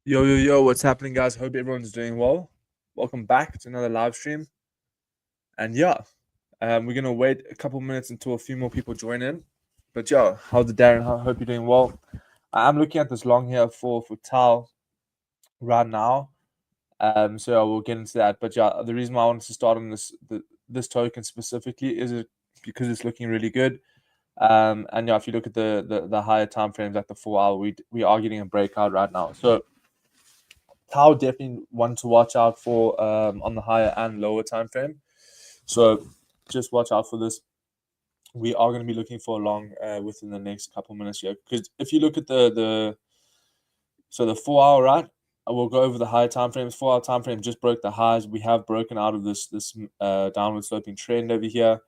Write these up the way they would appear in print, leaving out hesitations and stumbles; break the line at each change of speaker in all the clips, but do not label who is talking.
Yo, what's happening, guys? Hope everyone's doing well. Welcome back to another live stream. And we're going to wait a couple minutes until a few more people join in. But how's it, Darren? I hope you're doing well. I'm looking at this long here for Tal right now. So I will get into that. But the reason why I wanted to start on this token specifically is because it's looking really good. And if you look at the higher time frames, like the 4 hour, we are getting a breakout right now. So Tau definitely one to watch out for on the higher and lower time frame. So just watch out for this. We are going to be looking for a long within the next couple minutes here, because if you look at the 4 hour, right, I will go over the higher time frames. 4 hour time frame just broke the highs. We have broken out of this downward sloping trend over here.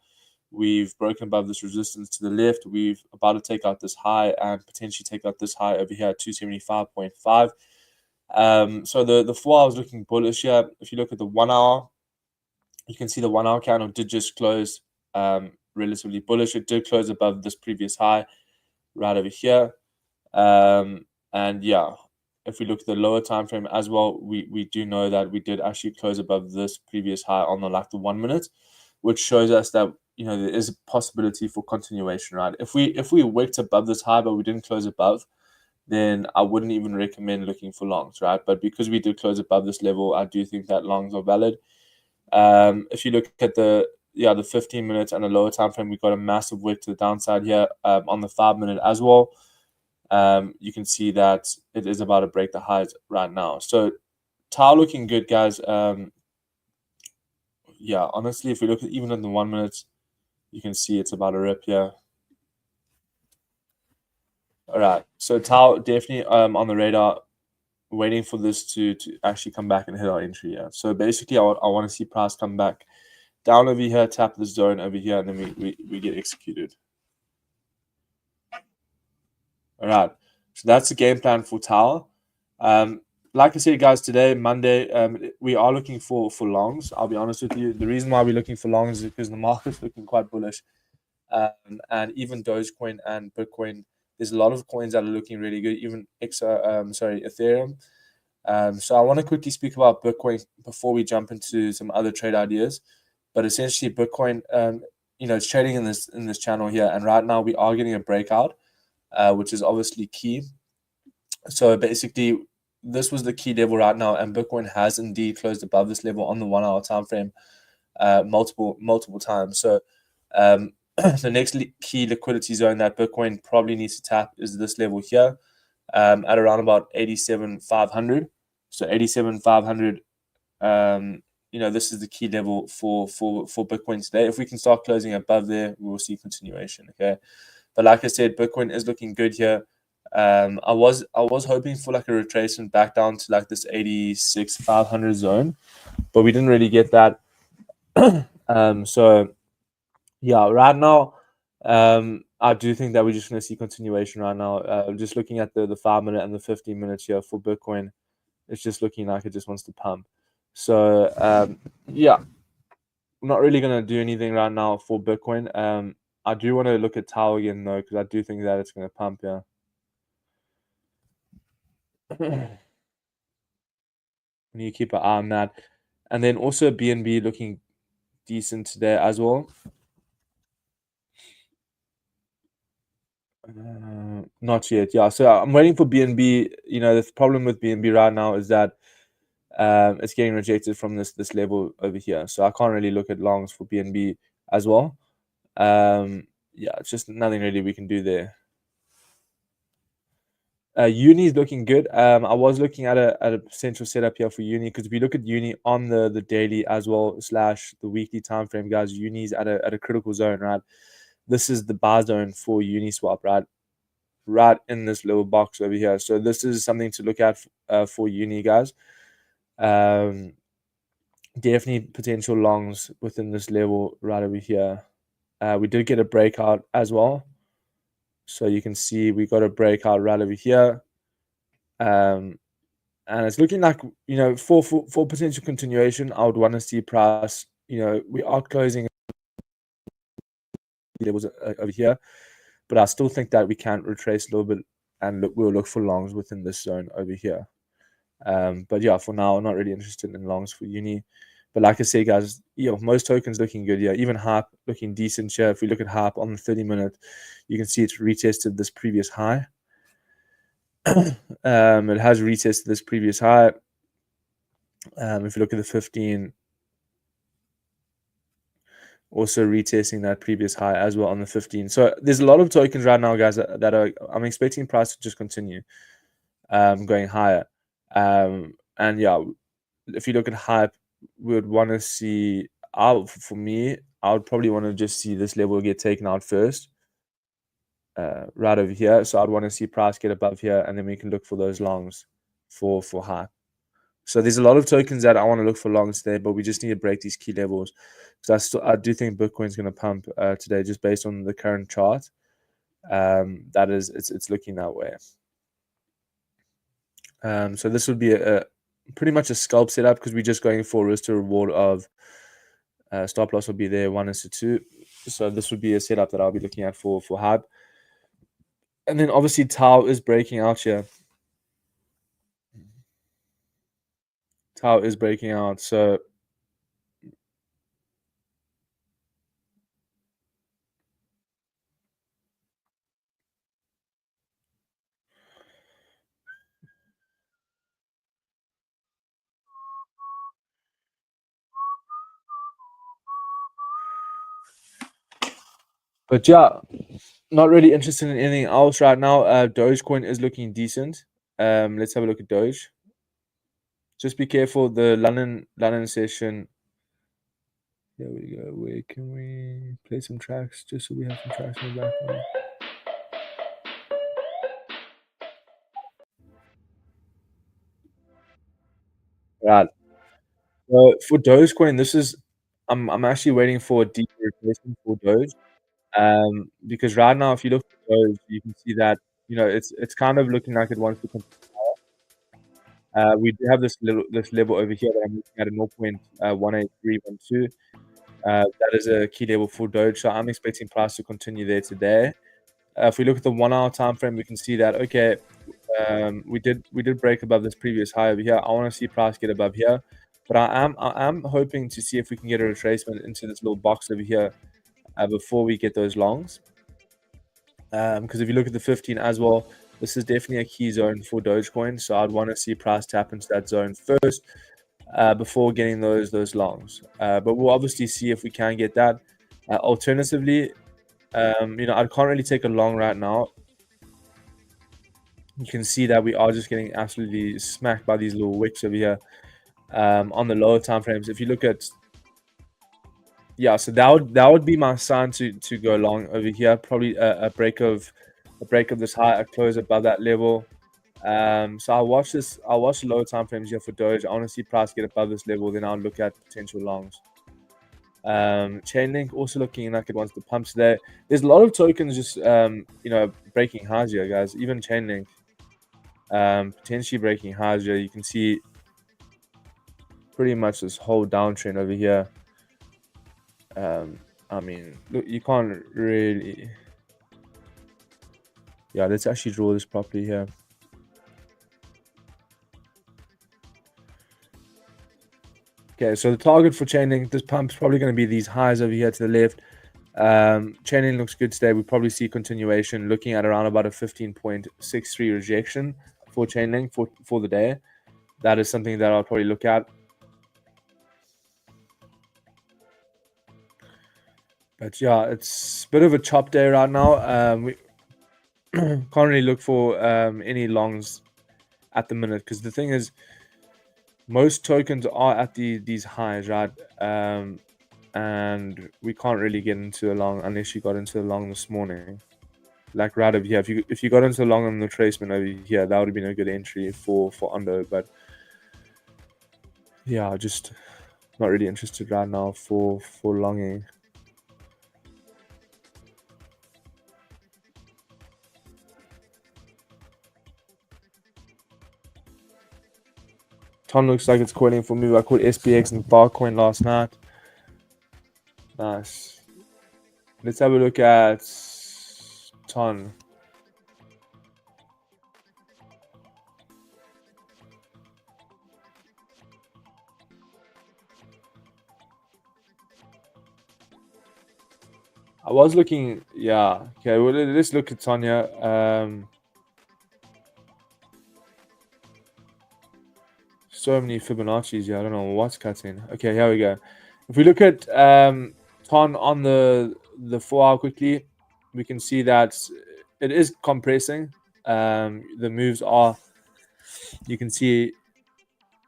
We've broken above this resistance to the left. We've about to take out this high and potentially take out this high over here at 275.5. So the 4 hour is looking bullish here. If you look at the 1 hour, you can see the 1 hour candle did just close relatively bullish. It did close above this previous high right over here. And if we look at the lower time frame as well, we do know that we did actually close above this previous high on the 1 minute, which shows us that there is a possibility for continuation, right? If we wicked above this high but we didn't close above, then I wouldn't even recommend looking for longs, right? But because we did close above this level, I do think that longs are valid. If you look at the 15 minutes and the lower time frame, we got a massive wick to the downside here on the 5 minute as well. You can see that it is about to break the highs right now. So Tau looking good, guys. Honestly, if we look at even in the 1 minute, you can see it's about to rip here. All right, so Tau definitely on the radar, waiting for this to actually come back and hit our entry here. So basically, I want to see price come back down over here, tap the zone over here, and then we get executed. All right, so that's the game plan for Tau. Like I said, guys, today, Monday, we are looking for longs. I'll be honest with you. The reason why we're looking for longs is because the market's looking quite bullish. And even Dogecoin and Bitcoin, there's a lot of coins that are looking really good, even Ethereum. So I want to quickly speak about Bitcoin before we jump into some other trade ideas. But essentially, Bitcoin, it's trading in this channel here, and right now we are getting a breakout, which is obviously key. So basically, this was the key level right now, and Bitcoin has indeed closed above this level on the 1 hour time frame, multiple times. So the next key liquidity zone that Bitcoin probably needs to tap is this level here, at around about 87,500. So 87,500, this is the key level for Bitcoin today. If we can start closing above there, we will see continuation. Okay, but like I said, Bitcoin is looking good here. I was hoping for like a retracement back down to like this 86,500 zone, but we didn't really get that. So yeah, right now, I do think that we're just going to see continuation right now. Just looking at the 5 minute and the 15 minutes here for Bitcoin, it's just looking like it just wants to pump. So I'm not really going to do anything right now for Bitcoin. I do want to look at Tau again though, because I do think that it's going to pump here. We need to keep an eye on that. And then also BNB looking decent today as well. Not yet. Yeah. So I'm waiting for BNB. The problem with BNB right now is that it's getting rejected from this level over here. So I can't really look at longs for BNB as well. It's just nothing really we can do there. Uni is looking good. I was looking at a potential setup here for Uni, because if you look at Uni on the daily as well / the weekly time frame, guys, Uni's at a critical zone, right? This is the buy zone for Uniswap, right in this little box over here. So this is something to look at for Uni, guys. Definitely potential longs within this level right over here. We did get a breakout as well. So you can see we got a breakout right over here. And it's looking like, for potential continuation, I would want to see price, we are closing levels over here, but I still think that we can retrace a little bit and we'll look for longs within this zone over here. But yeah, for now, I'm not really interested in longs for uni. But like I say, guys, most tokens looking good. Yeah, even Hype looking decent here. If we look at Hype on the 30-minute, you can see it's retested this previous high. It has retested this previous high. If you look at the 15, also retesting that previous high as well on the 15. So there's a lot of tokens right now, guys, that are I'm expecting price to just continue going higher. And yeah, if you look at Hype, we would want to see out for me. I would probably want to just see this level get taken out first, right over here. So I'd want to see price get above here, and then we can look for those longs for Hype. So there's a lot of tokens that I want to look for longs there, but we just need to break these key levels because I do think Bitcoin's going to pump today just based on the current chart. That is, it's looking that way. So this would be a pretty much a scalp setup because we're just going for risk to reward of stop loss will be there 1:2. So this would be a setup that I'll be looking at for Hype. And then obviously Tau is breaking out here. Tau is breaking out. So but yeah, not really interested in anything else right now. Dogecoin is looking decent. Let's have a look at Doge. Just be careful. The London session. There we go. Where can we play some tracks just so we have some tracks in the background? Right. So for Dogecoin, this is I'm actually waiting for a deeper retracement for Doge. Because right now, if you look at Doge, you can see that it's kind of looking like it wants to continue. We do have this level over here that I'm looking at 0.18312. That is a key level for Doge, so I'm expecting price to continue there today. If we look at the 1 hour time frame, we can see that okay, we did break above this previous high over here. I want to see price get above here, but I am hoping to see if we can get a retracement into this little box over here before we get those longs. Because if you look at the 15 as well, this is definitely a key zone for Dogecoin. So I'd want to see price tap into that zone first before getting those longs. But we'll obviously see if we can get that. Alternatively, I can't really take a long right now. You can see that we are just getting absolutely smacked by these little wicks over here on the lower time frames. If you look at so that would be my sign to go long over here. Probably a break of this high, a close above that level. So I'll watch the lower time frames here for Doge. I want to see price get above this level, then I'll look at potential longs. Chainlink also looking like it wants to pump today. There's a lot of tokens just breaking highs here, guys. Even Chainlink potentially breaking highs here. You can see pretty much this whole downtrend over here. I mean, look, you can't really. Yeah, let's actually draw this properly here. Okay, so the target for Chainlink, this pump is probably going to be these highs over here to the left. Chainlink looks good today. We probably see continuation, looking at around about a 15.63 rejection for Chainlink for the day. That is something that I'll probably look at. But yeah, it's a bit of a chop day right now. We can't really look for any longs at the minute because the thing is, most tokens are at these highs, right? And we can't really get into a long unless you got into a long this morning. Like right over here, if you got into a long on the retracement over here, that would have been a good entry for Undo. But yeah, just not really interested right now for longing. Ton looks like it's calling for me. I called SPX and Altcoin last night. Nice. Let's have a look at Ton. I was looking, yeah. Okay, well, let's look at Tanya. So many Fibonacci's. Yeah, I don't know what's cutting. Okay, here we go. If we look at Ton on the 4 hour quickly, we can see that it is compressing. The moves are. You can see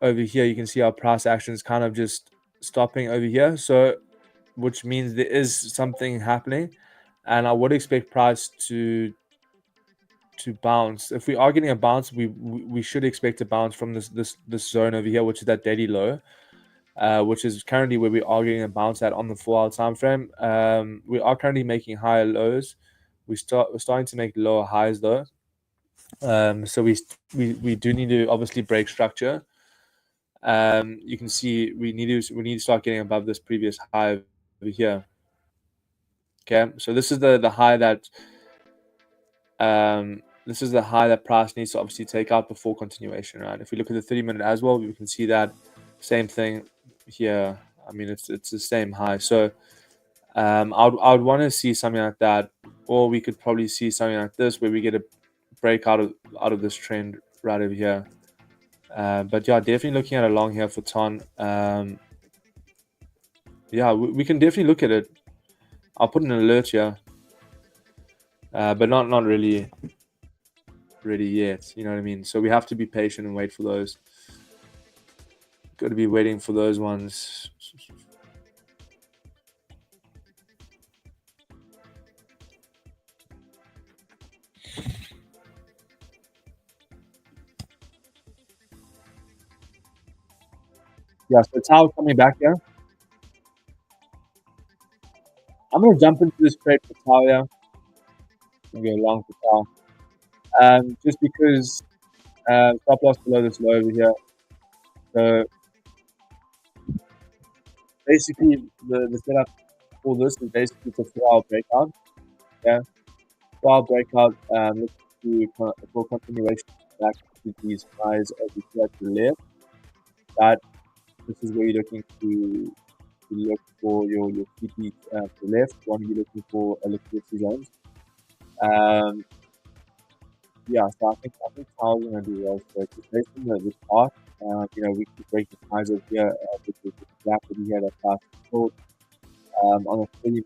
over here. You can see our price action is kind of just stopping over here. So, which means there is something happening, and I would expect price to bounce. If we are getting a bounce, we should expect a bounce from this zone over here, which is that daily low, which is currently where we are getting a bounce at on the 4 hour time frame. We are currently making higher lows. We're starting to make lower highs though. So we do need to obviously break structure. You can see we need to start getting above this previous high over here. Okay, so this is the high that price needs to obviously take out before continuation, right? If we look at the 30-minute as well, we can see that same thing here. I mean, it's the same high. So I would want to see something like that, or we could probably see something like this where we get a break out of this trend right over here. But yeah, definitely looking at a long here for Ton. Yeah, we can definitely look at it. I'll put an alert here, but not really ready yet. You know what I mean? So we have to be patient and wait for those. Got to be waiting for those ones. Yeah, so Tao coming back here. I'm gonna jump into this trade for Tao here. I'm gonna go long for Tao. Just because stop loss below this low over here. So basically, the setup for this is basically it's a 4 hour breakout. Yeah, 4 hour breakout. Look for continuation back to these highs over here to the left. That this is where you're looking to look for your TP to the left. One you're looking for a liquidity zones. Um, yeah, so I think Tao's gonna do well. So just based on the chart, we keep breaking highs over here with the gap that we had at past support. On a 3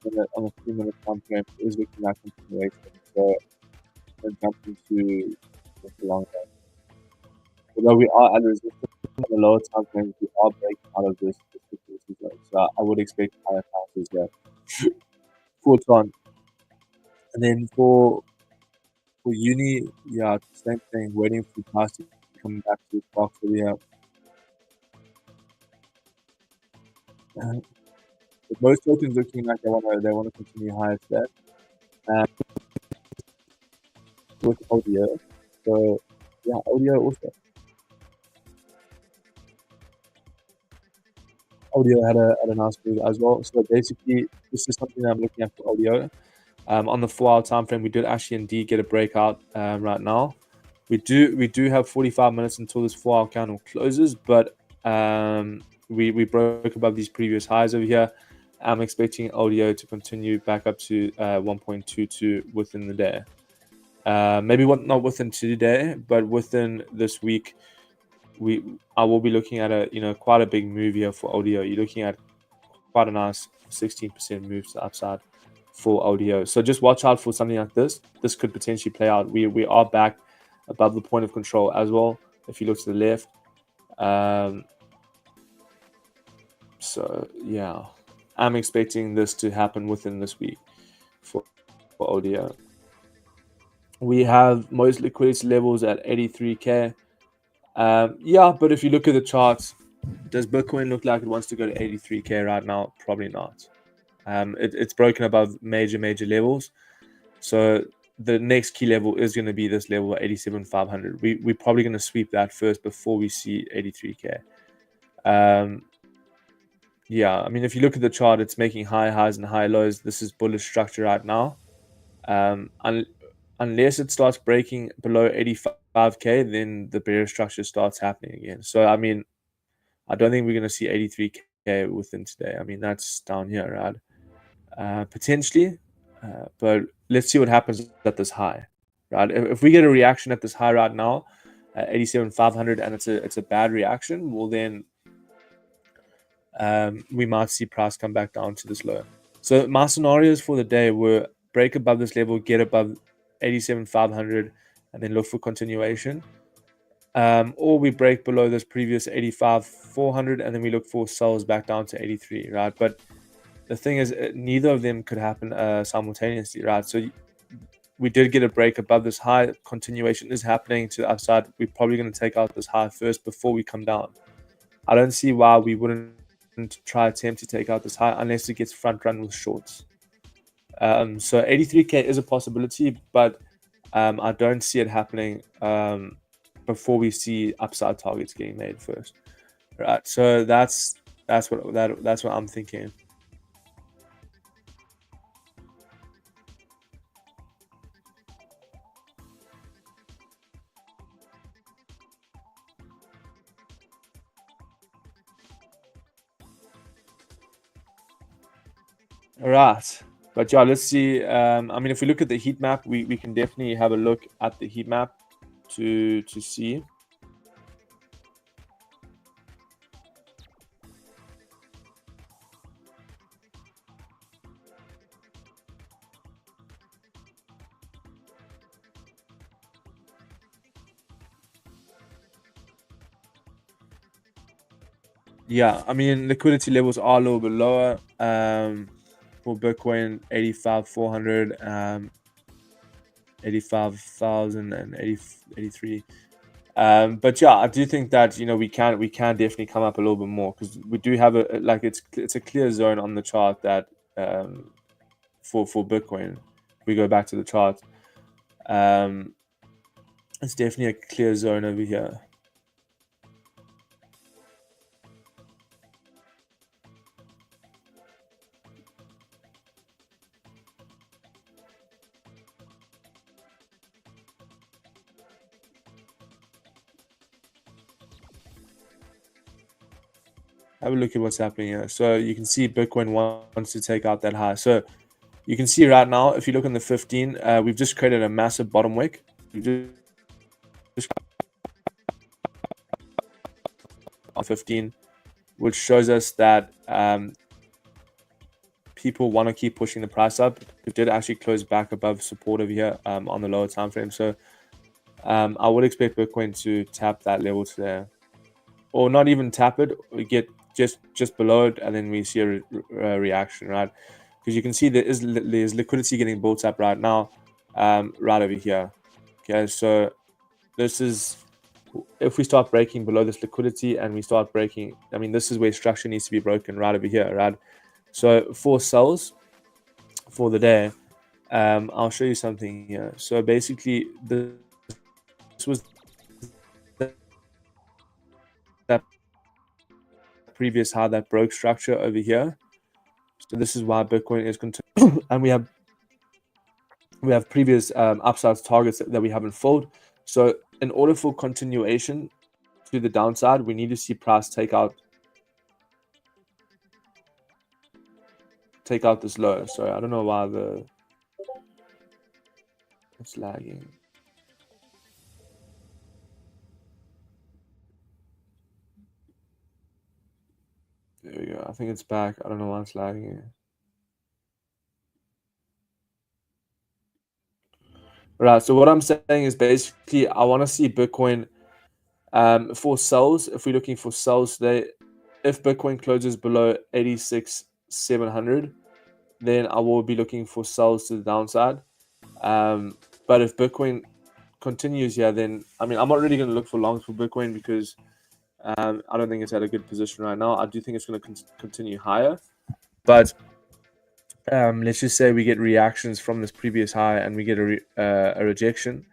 minute time frame is looking at continuation. So we're jumping to the long run. Although we are at resistance on the lower time frames, we are breaking out of this liquidity zone. So I would expect higher passes there. For Tron. And then for uni, yeah, same thing, waiting for price to come back to the box over here. But most tokens looking like they wanna continue higher today. Um, with audio. So yeah, audio also. Audio had a nice move as well. So basically this is something that I'm looking at for audio. On the 4 hour time frame, we did actually indeed get a breakout right now. We do have 45 minutes until this 4 hour candle closes, but we broke above these previous highs over here. I'm expecting audio to continue back up to 1.22 within the day. Maybe not within today, but within this week, I will be looking at quite a big move here for audio. You're looking at quite a nice 16% move to the upside for audio. So just watch out for something like this. This could potentially play out. We are back above the point of control as well. If you look to the left, so yeah, I'm expecting this to happen within this week for audio. We have most liquidity levels at 83k. Yeah, but if you look at the charts, does Bitcoin look like it wants to go to 83k right now? Probably not. It's broken above major levels. So the next key level is going to be this level at 87,500. We're probably going to sweep that first before we see 83k. Yeah, I mean, if you look at the chart, it's making high highs and high lows. This is bullish structure right now. Unless it starts breaking below 85k, then the bearish structure starts happening again. So I mean, I don't think we're going to see 83k within today. I mean, that's down here, right? Potentially, But let's see what happens at this high, right? If we get a reaction at this high right now, 87,500, and it's a bad reaction, well then we might see price come back down to this low. So my scenarios for the day were break above this level, get above 87,500, and then look for continuation. Or we break below this previous 85,400, and then we look for sells back down to 83, right? But the thing is, neither of them could happen simultaneously, right? So we did get a break above this high. Continuation is happening to the upside. We're probably going to take out this high first before we come down. I don't see why we wouldn't try attempt to take out this high unless it gets front run with shorts. So 83k is a possibility, but I don't see it happening before we see upside targets getting made first. Right. So that's what I'm thinking. Right. But yeah, let's see. I mean, if we look at the heat map, we can definitely have a look at the heat map to see. Yeah, I mean, liquidity levels are a little bit lower. For Bitcoin, 85,400, 85,000 and 83. But yeah, I do think that we can definitely come up a little bit more because we do have it's a clear zone on the chart that for Bitcoin. If we go back to the chart, it's definitely a clear zone over here. Have a look at what's happening here. So you can see Bitcoin wants to take out that high. So you can see right now, if you look on the 15, we've just created a massive bottom wick. We've just on 15, which shows us that people want to keep pushing the price up. It did actually close back above support over here on the lower time frame. So I would expect Bitcoin to tap that level today, or not even tap it. We get just below it, and then we see a reaction, right? Because you can see there's liquidity getting built up right now, right over here. Okay, so this is if we start breaking below this liquidity and we start breaking. I mean, this is where structure needs to be broken, right over here, right? So for sells for the day, I'll show you something here. So basically, this was that previous high that broke structure over here. So this is why Bitcoin is continuing, and we have previous upside targets that we haven't filled. So in order for continuation to the downside, we need to see price take out this low. So I don't know why it's lagging. There we go. I think it's back. I don't know why it's lagging. Right. So what I'm saying is basically I want to see Bitcoin for sells. If we're looking for sells today, if Bitcoin closes below 86,700, then I will be looking for sells to the downside. But if Bitcoin continues here, then I mean I'm not really going to look for longs for Bitcoin because I don't think it's at a good position right now. I do think it's going to continue higher, but let's just say we get reactions from this previous high and we get a rejection,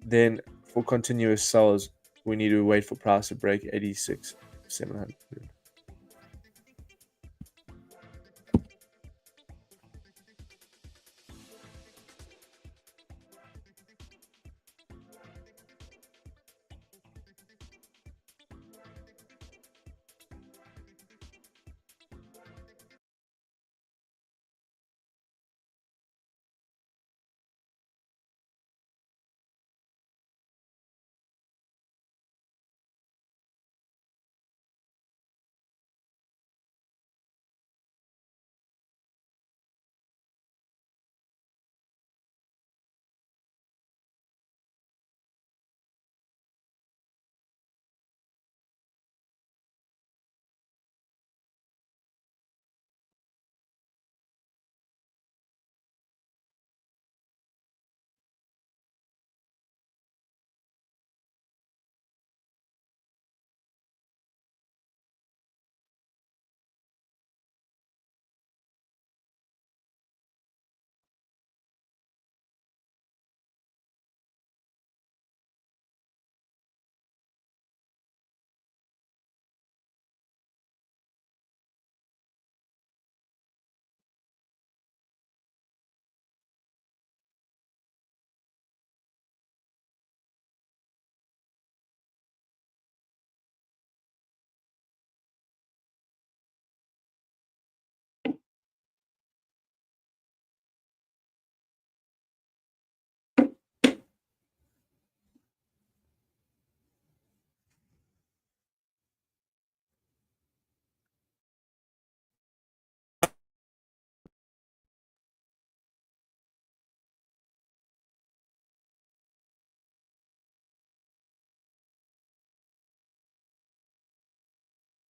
then for continuous sells, we need to wait for price to break 86,700.